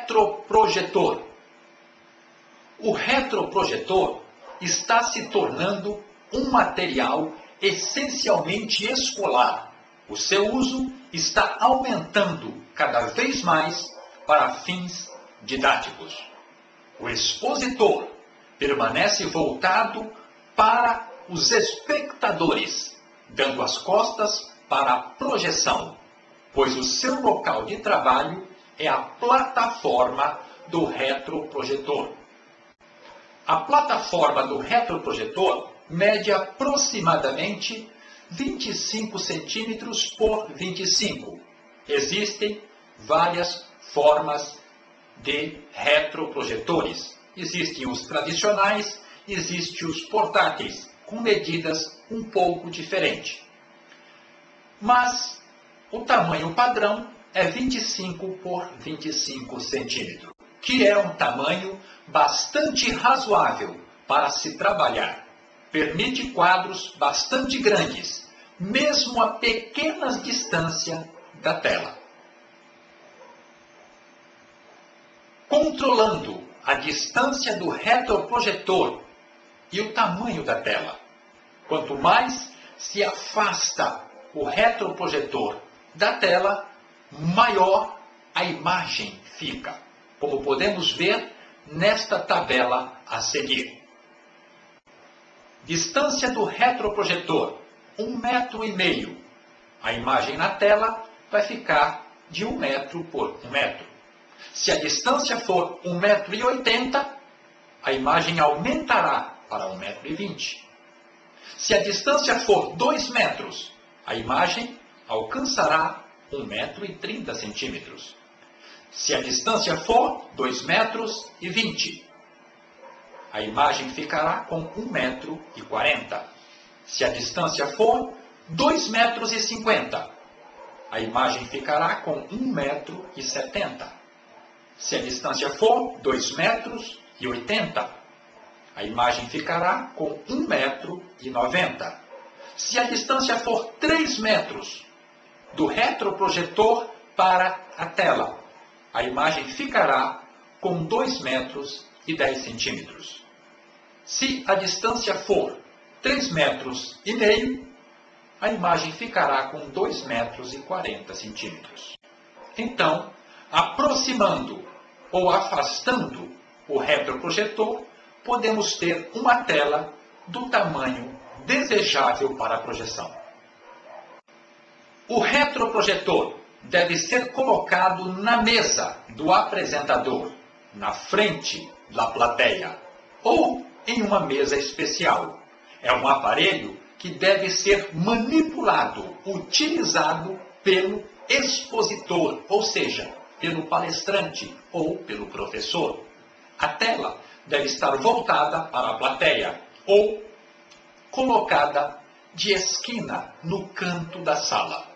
retroprojetor. O retroprojetor está se tornando um material essencialmente escolar. O seu uso está aumentando cada vez mais para fins didáticos. O expositor permanece voltado para os espectadores, dando as costas para a projeção, pois o seu local de trabalho é a plataforma do retroprojetor. A plataforma do retroprojetor mede aproximadamente 25 centímetros por 25. Existem várias formas de retroprojetores. Existem os tradicionais, existem os portáteis, com medidas um pouco diferentes. Mas o tamanho padrão é 25 por 25 centímetros, que é um tamanho bastante razoável para se trabalhar. Permite quadros bastante grandes, mesmo a pequenas distâncias da tela. Controlando a distância do retroprojetor e o tamanho da tela. Quanto mais se afasta o retroprojetor da tela, maior a imagem fica, como podemos ver nesta tabela a seguir. Distância do retroprojetor, 1,5 metro. A imagem na tela vai ficar de 1 metro por 1 metro. Se a distância for 1,80 metro, a imagem aumentará para 1,20 metro. Se a distância for 2 metros, a imagem alcançará 1,30 metro. Se a distância for 2,20 metros, a imagem ficará com 1,40 metro. Se a distância for 2,50 metros, a imagem ficará com 1,70 metro. Se a distância for 2,80 metros, a imagem ficará com 1,90 metro. Se a distância for 3 metros do retroprojetor para a tela, a imagem ficará com 2,10 metros. Se a distância for 3,5 metros, a imagem ficará com 2,40 metros. Então, aproximando ou afastando o retroprojetor, podemos ter uma tela do tamanho desejável para a projeção. O retroprojetor deve ser colocado na mesa do apresentador, na frente da plateia, ou em uma mesa especial. É um aparelho que deve ser manipulado, utilizado pelo expositor, ou seja, pelo palestrante ou pelo professor. A tela deve estar voltada para a plateia ou colocada de esquina no canto da sala.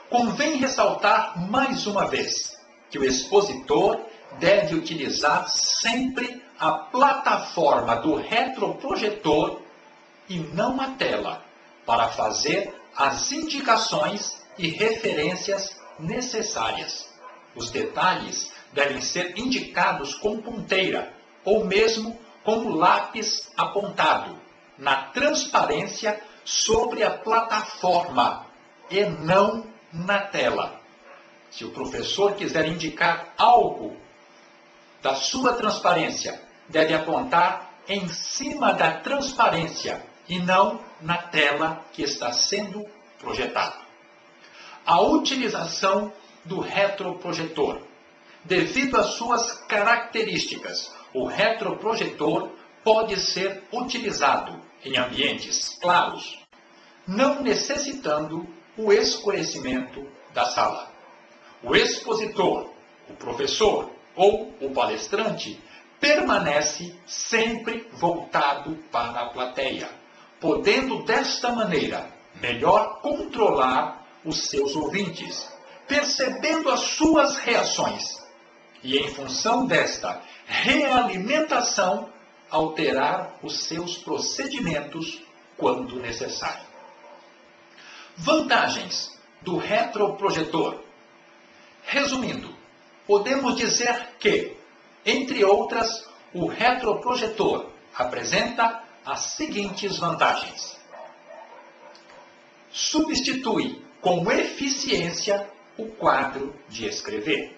Convém ressaltar mais uma vez que o expositor deve utilizar sempre a plataforma do retroprojetor e não a tela, para fazer as indicações e referências necessárias. Os detalhes devem ser indicados com ponteira ou mesmo com lápis apontado, na transparência sobre a plataforma e não na tela. Se o professor quiser indicar algo da sua transparência, deve apontar em cima da transparência e não na tela que está sendo projetado. A utilização do retroprojetor. Devido às suas características, o retroprojetor pode ser utilizado em ambientes claros, não necessitando o escurecimento da sala. O expositor, o professor ou o palestrante permanece sempre voltado para a plateia, podendo desta maneira melhor controlar os seus ouvintes, percebendo as suas reações e, em função desta realimentação, alterar os seus procedimentos quando necessário. Vantagens do retroprojetor. Resumindo, podemos dizer que, entre outras, o retroprojetor apresenta as seguintes vantagens. Substitui com eficiência o quadro de escrever.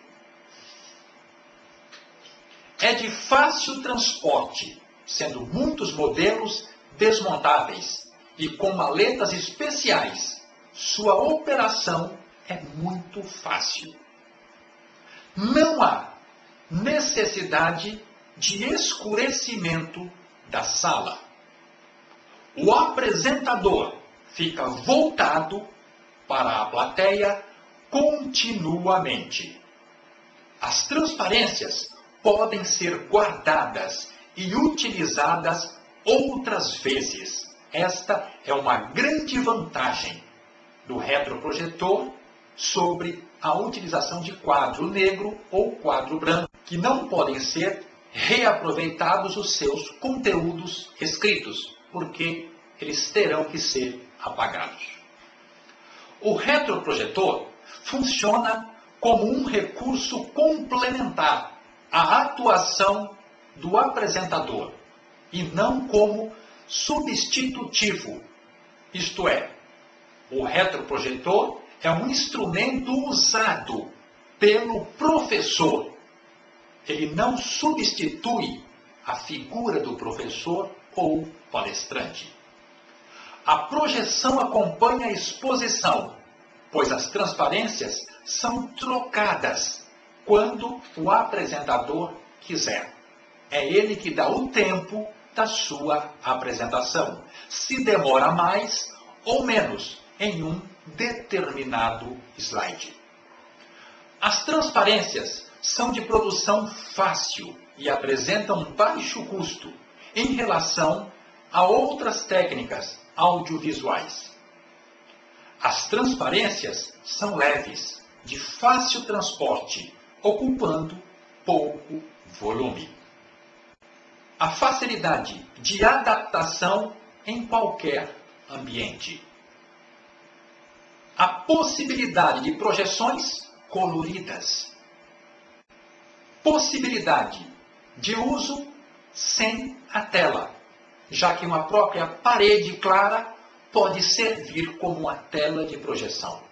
É de fácil transporte, sendo muitos modelos desmontáveis e com maletas especiais. Sua operação é muito fácil. Não há necessidade de escurecimento da sala. O apresentador fica voltado para a plateia continuamente. As transparências podem ser guardadas e utilizadas outras vezes. Esta é uma grande vantagem do retroprojetor sobre a utilização de quadro negro ou quadro branco, que não podem ser reaproveitados os seus conteúdos escritos, porque eles terão que ser apagados. O retroprojetor funciona como um recurso complementar à atuação do apresentador e não como substitutivo. Isto é, o retroprojetor é um instrumento usado pelo professor. Ele não substitui a figura do professor ou palestrante. A projeção acompanha a exposição, pois as transparências são trocadas quando o apresentador quiser. É ele que dá o tempo da sua apresentação, se demora mais ou menos em um determinado slide. As transparências são de produção fácil e apresentam baixo custo em relação a outras técnicas audiovisuais. As transparências são leves, de fácil transporte, ocupando pouco volume. A facilidade de adaptação em qualquer ambiente. A possibilidade de projeções coloridas. Possibilidade de uso sem a tela, já que uma própria parede clara pode servir como uma tela de projeção.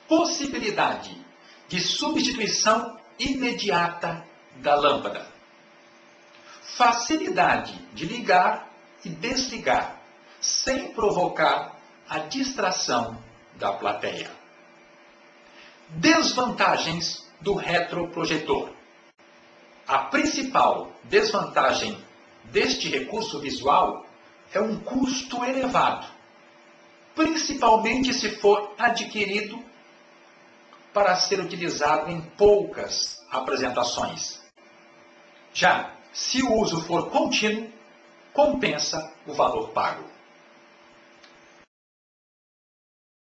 Possibilidade de substituição imediata da lâmpada. Facilidade de ligar e desligar, sem provocar a distração da plateia. Desvantagens do retroprojetor. A principal desvantagem deste recurso visual é um custo elevado, principalmente se for adquirido para ser utilizado em poucas apresentações. Já se o uso for contínuo, compensa o valor pago.